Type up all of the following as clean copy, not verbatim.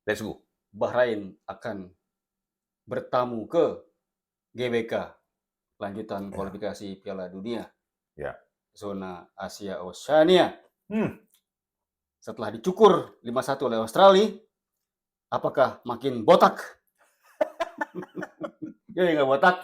Let's go. Bahrain akan bertamu ke GBK, lanjutan kualifikasi Piala Dunia, Ya. zona Asia Oceania. Hmm. Setelah dicukur 5-1 oleh Australia, apakah makin botak? Ya nggak botak.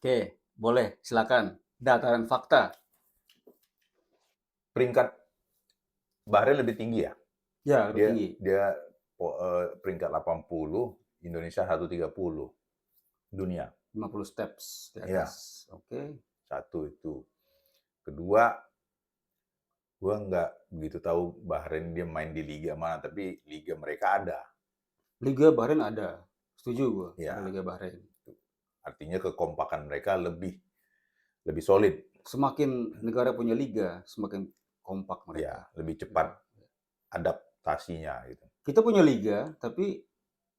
Oke, boleh, silakan. Data dan fakta. Peringkat Bahrain lebih tinggi ya? Ya, lebih Dia tinggi. dia peringkat 80, Indonesia 130 dunia. 50 steps di Iya. atas. Oke. Satu itu. Kedua, gua nggak begitu tahu Bahrain dia main di liga mana, tapi liga mereka ada. Liga Bahrain ada. Setuju gue, Ya. ada Liga Bahrain. Artinya kekompakan mereka lebih solid. Semakin negara punya liga, semakin kompak mereka. Ya, lebih cepat adaptasinya gitu. Kita punya liga, tapi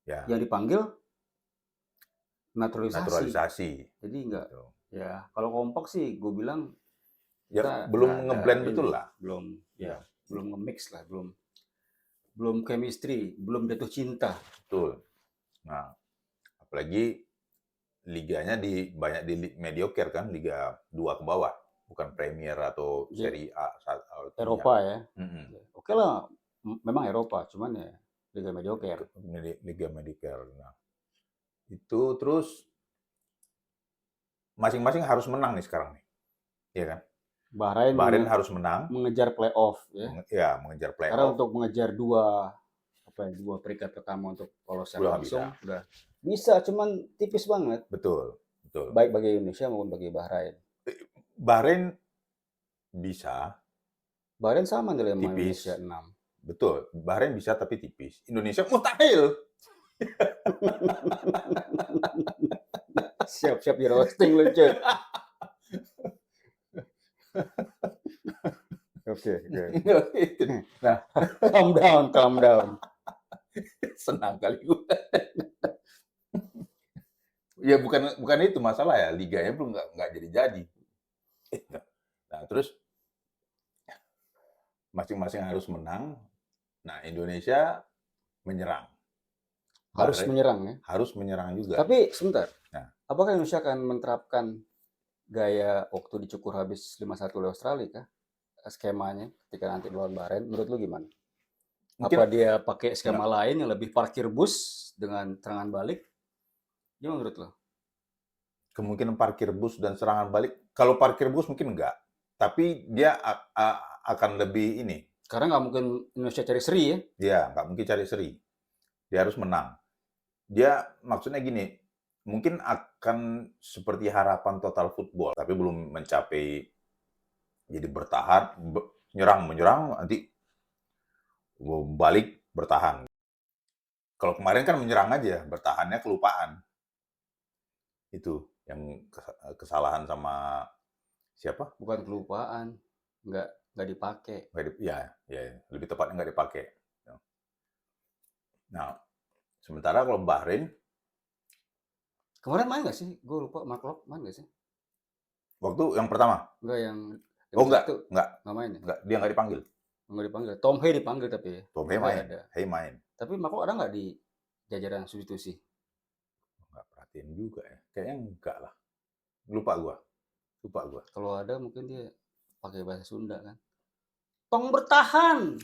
Ya, yang dipanggil naturalisasi. naturalisasi. Jadi enggak. Gitu. Ya, kalau kompak sih gue bilang Ya, kita belum nggak ada ngeblend ini, betul lah. Belum, ya, belum nge-mix lah, belum chemistry, belum jatuh cinta. Betul. Nah, apalagi liganya banyak di mediocre kan, Liga 2 ke bawah, bukan Premier atau Ya, Serie A atau 3. Eropa ya. Mm-mm. Oke lah, memang Eropa, cuman ya Liga mediocre. Liga mediocre. Nah, itu terus masing-masing harus menang nih sekarang nih. Iya kan? Bahrain harus menang. Mengejar playoff ya. Ya, mengejar Karena playoff. untuk mengejar dua peringkat pertama untuk lolos Udah langsung bisa. udah bisa, cuman tipis banget. Betul, betul. Baik bagi Indonesia maupun bagi Bahrain. Bahrain bisa. Bahrain sama nilai sama Tipis. Indonesia 6. Betul. Bahrain bisa tapi tipis. Indonesia mustahil. Siap-siap di roasting lu, cuy. Oke. Nah, calm down. Senang kali gue. Ya bukan itu masalah ya, liganya belum nggak jadi. Nah, terus masing-masing harus menang. Nah, Indonesia menyerang. Harus menyerang ya. Harus menyerang juga. Tapi sebentar. Nah. Apakah Indonesia akan menerapkan gaya waktu dicukur habis 5-1 oleh Australia kah? Skemanya ketika nanti melawan Bahrain, menurut lu gimana? Mungkin, apa dia pakai skema lain yang lebih parkir bus dengan serangan balik? Gimana menurut lo? Kemungkinan parkir bus dan serangan balik. Kalau parkir bus mungkin enggak. Tapi dia akan lebih ini. Karena nggak mungkin Indonesia cari seri ya? Dia nggak mungkin cari seri. Dia harus menang. Dia maksudnya gini, mungkin akan seperti harapan total football, tapi belum mencapai jadi bertahan, menyerang, nanti balik, bertahan. Kalau kemarin kan menyerang aja, bertahannya kelupaan. Itu yang kesalahan sama siapa? Bukan kelupaan, nggak dipakai. Ya, lebih tepatnya nggak dipakai. Nah, sementara kalau Bahrain, kemarin main nggak sih? Gue lupa, Mark Locke main nggak sih? waktu yang pertama? Enggak, yang nggak main ya? Nggak, dia nggak dipanggil. Nggak dipanggil. Tom Hay dipanggil tapi ya. Tom Hay main. Ada. Hay main. Tapi Mark Locke ada nggak di jajaran substitusi? Nggak perhatiin juga ya. Kayaknya enggak lah. Lupa gua. Kalau ada mungkin dia pakai bahasa Sunda kan. Tong bertahan.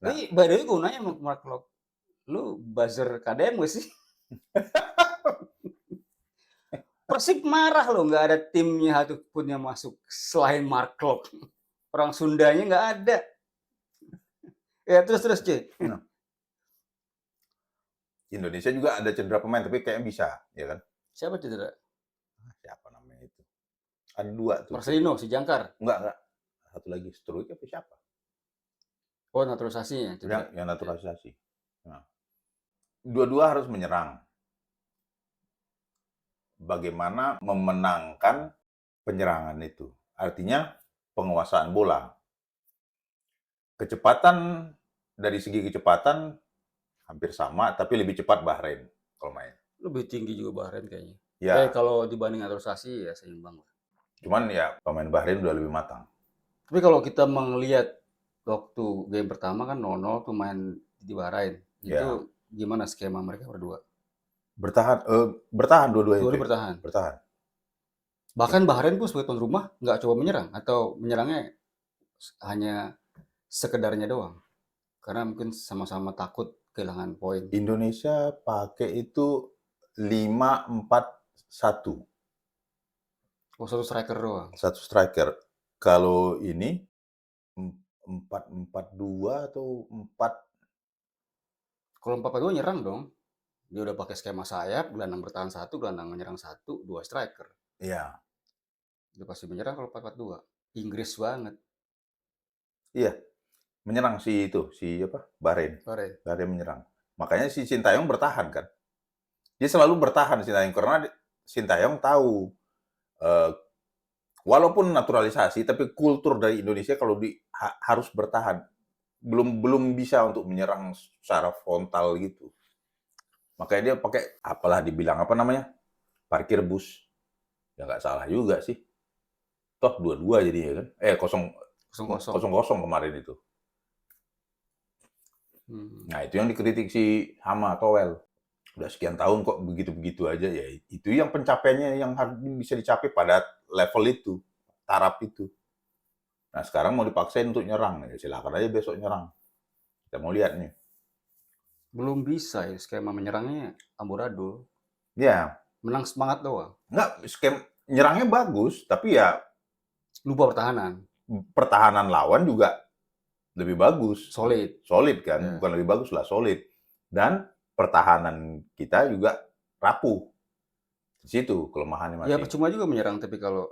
Tapi by the way gue nanya sama Mark Locke, lu buzzer KDM gak sih? Persib marah loh, nggak ada timnya satu pun yang masuk selain Mark Locke. Orang Sundanya nggak ada. Ya terus cuy. Indonesia juga ada cedera pemain, tapi kayaknya bisa, ya kan? Siapa cedera? Siapa namanya itu? Ada 2 tuh. Marcelino, si Jangkar? Enggak. Satu lagi, Struik apa siapa? Oh, naturalisasinya. Yang naturalisasi. Nah, dua-dua harus menyerang. Bagaimana memenangkan penyerangan itu? Artinya penguasaan bola. Kecepatan, dari segi kecepatan hampir sama, tapi lebih cepat Bahrain kalau main. Lebih tinggi juga Bahrain kayaknya. Ya, Kalau dibanding naturalisasi ya seimbang lah. cuman ya pemain Bahrain udah lebih matang. Tapi kalau kita melihat waktu game pertama kan 0-0 tuh main di Bahrain. Ya, Itu gimana skema mereka berdua? bertahan dua-duanya Dua cuy. bertahan. Bertahan. Bahkan Bahrain pun sebagai tuan rumah nggak coba menyerang atau menyerangnya hanya sekedarnya doang. Karena mungkin sama-sama takut kehilangan poin. Indonesia pakai itu 5-4-1. Oh, satu striker doang. Satu striker. Kalau ini 4-4-2 atau 4. Kalau 4-4-2 nyerang dong. Dia udah pakai skema sayap, gelandang bertahan satu, gelandang menyerang satu, dua striker. Iya. Dia pasti menyerang kalau 4-4-2. Inggris banget. Iya. Menyerang si Bahrain. Bahrain. Bahrain menyerang. Makanya si Sintayong bertahan kan. Dia selalu bertahan Sintayong karena Sintayong tahu walaupun naturalisasi tapi kultur dari Indonesia kalau harus bertahan. Belum bisa untuk menyerang secara frontal gitu. Makanya dia pakai apalah dibilang apa namanya? Parkir bus. Ya nggak salah juga sih. Toh 2-2 jadinya kan. Kosong-kosong. 0-0 kemarin itu. Nah, itu yang dikritik si Hama Towel. Udah sekian tahun kok begitu-begitu aja ya. Itu yang pencapaiannya yang harus bisa dicapai pada level itu, taraf itu. Nah, sekarang mau dipaksain untuk nyerang. Ya silakan aja besok nyerang. Kita mau lihat nih. Belum bisa ya skema menyerangnya amburadul. Ya, Menang semangat doang. nggak nyerangnya bagus, tapi ya Lupa pertahanan. pertahanan lawan juga lebih bagus. Solid. Solid kan, Ya. bukan lebih bagus lah, solid. Dan pertahanan kita juga rapuh. Di situ kelemahannya Ya masih. percuma juga menyerang tapi kalau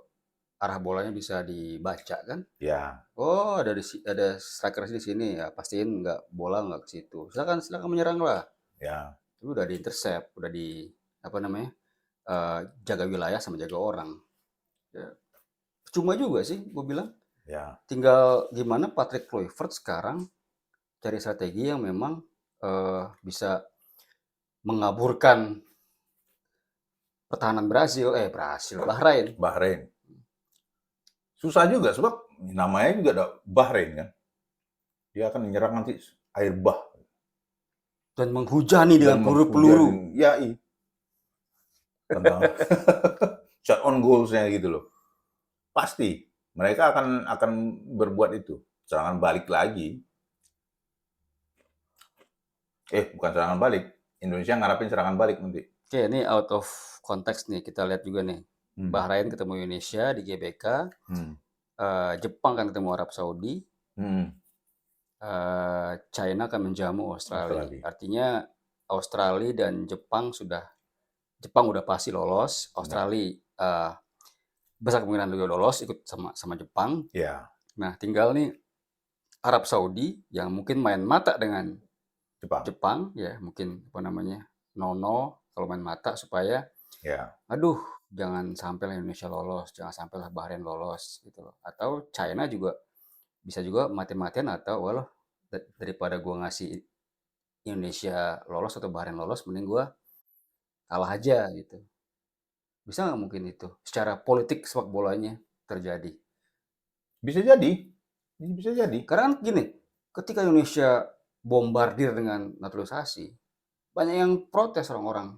arah bolanya bisa dibaca kan. Ya, Oh, ada striker di sini ya, pastiin bola nggak ke situ. Silakan menyerang lah. ya. Itu udah di-intercept, udah apa namanya? Jaga wilayah sama jaga orang. Ya. Cuma juga sih gue bilang. Ya, Tinggal gimana Patrick Kluivert sekarang cari strategi yang memang bisa mengaburkan pertahanan Bahrain. Bahrain. Susah juga sebab namanya juga ada Bahrain kan. Dia akan menyerang nanti air bah Dan menghujani dengan dan peluru-peluru. ya tentang shot on goals-nya gitu loh. Pasti mereka akan berbuat itu. Serangan balik lagi. Bukan serangan balik. Indonesia ngarapin serangan balik nanti. Oke, ini out of context nih. Kita lihat juga nih. Bahrain ketemu Indonesia di GBK. Jepang kan ketemu Arab Saudi. China akan menjamu Australia. Artinya Australia dan Jepang udah pasti lolos. Australia besar kemungkinan juga lolos ikut sama Jepang. Ya. Nah, tinggal nih Arab Saudi yang mungkin main mata dengan Jepang ya, mungkin apa namanya? Nono kalau main mata supaya aduh, jangan sampai Indonesia lolos, jangan sampai Bahrain lolos gitu loh. Atau China juga bisa juga mati-matian atau walau daripada gua ngasih Indonesia lolos atau Bahrain lolos mending gua kalah aja gitu. Bisa nggak mungkin itu secara politik sepak bolanya terjadi? Bisa jadi. Bisa jadi. Karena kan gini, ketika Indonesia bombardir dengan naturalisasi, banyak yang protes orang-orang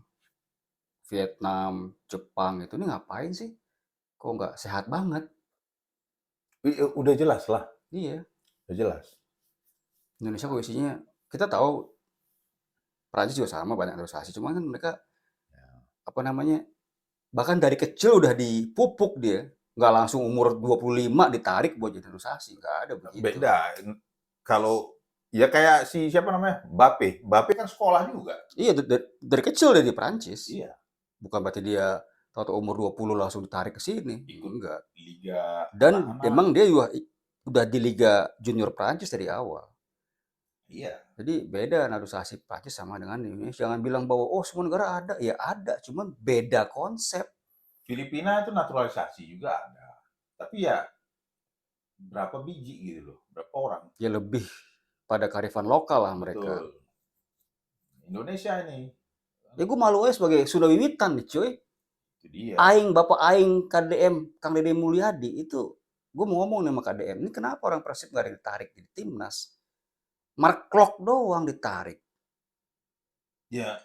Vietnam, Jepang itu, ini ngapain sih? Kok nggak sehat banget? Udah jelas lah. Iya. Udah jelas. Indonesia kondisinya, kita tahu Prancis juga sama banyak naturalisasi, cuma kan mereka apa namanya? Bahkan dari kecil udah dipupuk dia, nggak langsung umur 25 ditarik buat jadi naturalisasi, nggak ada begitu. Beda. Kalau ya kayak siapa namanya? Mbappe. Mbappe kan sekolah juga. Iya, dari kecil dia di Prancis. Iya. Bukan berarti dia tahu umur 20 langsung ditarik ke sini. Enggak. Liga. Dan emang dia juga udah di Liga Junior Prancis dari awal. Iya. Jadi beda naturalisasi Prancis sama dengan Indonesia. Jangan bilang bahwa semua negara ada. Ya ada, cuman beda konsep. Filipina itu naturalisasi juga ada. Tapi ya berapa biji gitu loh, berapa orang. Ya lebih pada kearifan lokal lah mereka. Betul. Indonesia ini. Ya gue malu aja sebagai Sunda Wiwitan nih cuy. Itu dia. Bapak Aing KDM, Kang Deddy Mulyadi itu, gue mau ngomong nih sama KDM, ini kenapa orang Persib gak ada yang ditarik di timnas? Mark Klok doang ditarik. Ya,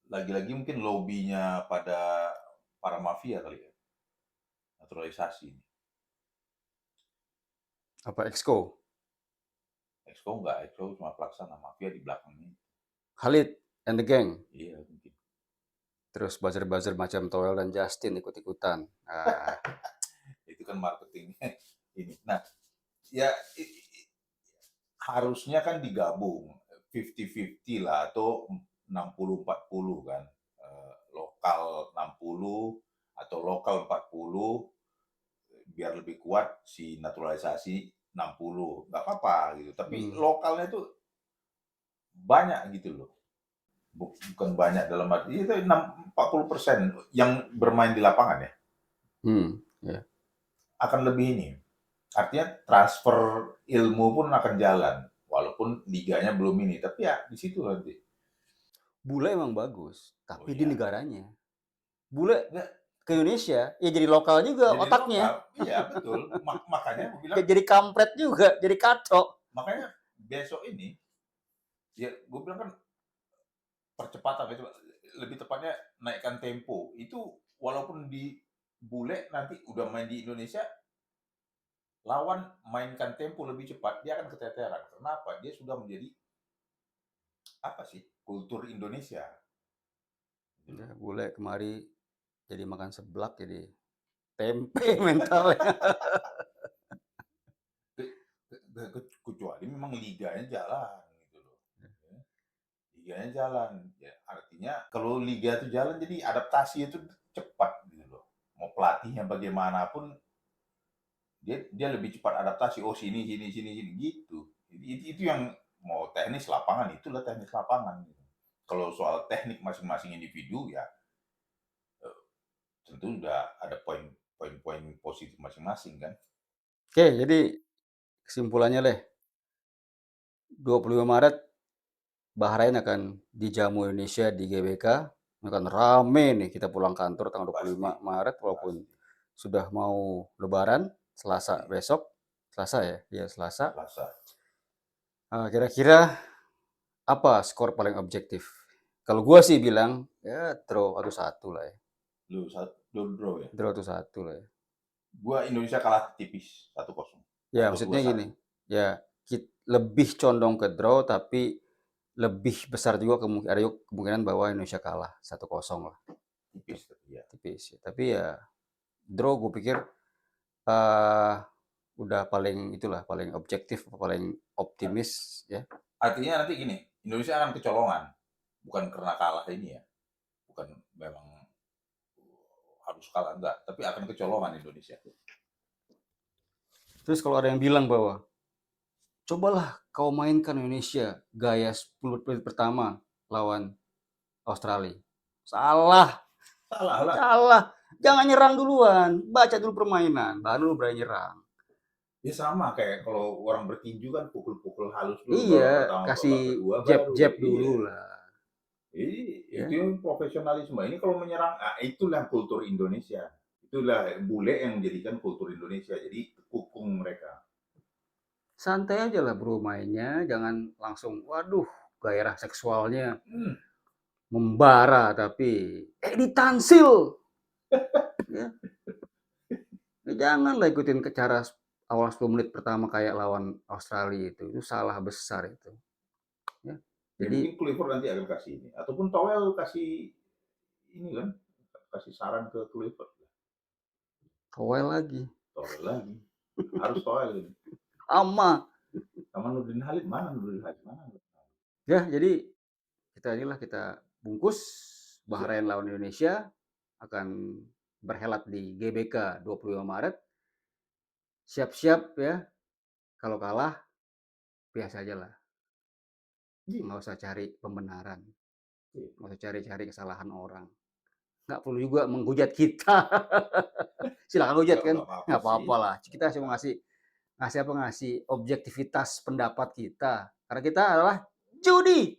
lagi-lagi mungkin lobbynya pada para mafia kali ya, naturalisasi. Apa Exco? Exco enggak, Exco cuma pelaksana, mafia di belakangnya. Khalid and the gang. Iya, mungkin. Terus buzzer-buzzer macam Toel dan Justin ikut-ikutan. Itu kan marketingnya ini. Nah, ya harusnya kan digabung 50-50 lah atau 60-40 kan. Lokal 60 atau lokal 40 biar lebih kuat si naturalisasi 60. Nggak apa-apa gitu. Tapi lokalnya itu banyak gitu loh. Bukan banyak dalam arti itu 40% yang bermain di lapangan ya. Yeah. Akan lebih ini. Artinya transfer ilmu pun akan jalan. Walaupun liganya belum ini. Tapi ya di situ nanti. Bule emang bagus. Tapi di negaranya. Bule ke Indonesia, ya jadi lokal juga jadi otaknya. Lokal. Iya, betul. Makanya aku bilang. Jadi kampret juga, jadi kacau. Makanya besok ini, ya gue bilang kan percepatan, lebih tepatnya naikkan tempo. Itu walaupun di bule nanti udah main di Indonesia, lawan mainkan tempo lebih cepat, dia akan keteteran. Kenapa? Dia sudah menjadi apa sih? Kultur Indonesia. Ya, bule kemari jadi makan seblak, jadi tempe mentalnya. Kecuali memang liganya jalan gitu loh. Liganya jalan. Ya, artinya kalau liga itu jalan jadi adaptasi itu cepat gitu loh. Mau pelatihnya bagaimanapun dia lebih cepat adaptasi. Oh sini gitu. Itu yang mau teknis lapangan, itulah teknis lapangan. Gitu. Kalau soal teknik masing-masing individu ya tentu udah ada poin-poin positif masing-masing kan. Oke, jadi kesimpulannya deh, 25 Maret Bahrain akan dijamu Indonesia di GBK. Akan rame nih kita pulang kantor tanggal 25 Maret walaupun sudah mau lebaran, Selasa besok. Selasa ya? Iya, Selasa. Kira-kira apa skor paling objektif? Kalau gua sih bilang ya draw 1-1 lah ya. Lu draw ya? Draw 1-1 lah ya. Gua Indonesia kalah tipis 1-0. Ya, maksudnya gini. Ya, lebih condong ke draw tapi lebih besar juga ada kemungkinan bahwa Indonesia kalah 1-0 lah. Tipis ya. Tipis. Tapi ya draw gue pikir udah paling objektif, paling optimis ya. Artinya nanti gini, Indonesia akan kecolongan. Bukan karena kalah ini ya. Bukan memang harus kalah, enggak. Tapi akan kecolongan Indonesia. Terus kalau ada yang bilang bahwa cobalah kau mainkan Indonesia gaya 10 menit pertama lawan Australia. Salah. Jangan nyerang duluan. Baca dulu permainan, baru berani nyerang. Ya sama kayak kalau orang bertinju kan pukul-pukul halus dulu. Iya, kasih jab dulu lah. Itu yang profesionalisme. Ini kalau menyerang, itulah kultur Indonesia. Itulah bule yang menjadikan kultur Indonesia. Jadi kukung mereka. Santai aja lah bro mainnya, jangan langsung, waduh, gairah seksualnya membara, tapi ditansil. Ya. Janganlah ikutin ke cara awal 10 menit pertama kayak lawan Australia itu salah besar itu. Ya. Jadi mungkin Kluivert nanti akan kasih ini, ataupun Toel kasih ini kan, kasih saran ke Kluivert. Toel lagi. Harus Toel ini. Sama Nurdin Halid mana? Ya, jadi kita bungkus Bahrain lawan Indonesia akan berhelat di GBK 25 Maret. Siap-siap ya. Kalau kalah biasa aja lah. Nggak usah cari pembenaran. Nggak usah cari-cari kesalahan orang. Nggak perlu juga menghujat kita. Silakan hujat kan. Nggak apa-apa lah. Kita cuma ngasih objektivitas pendapat kita. Karena kita adalah judi.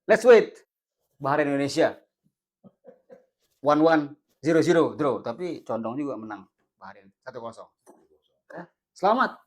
Let's wait. Bahrain Indonesia. 1-1, 0-0 draw, tapi condong juga menang Bahrain 1-0. Selamat.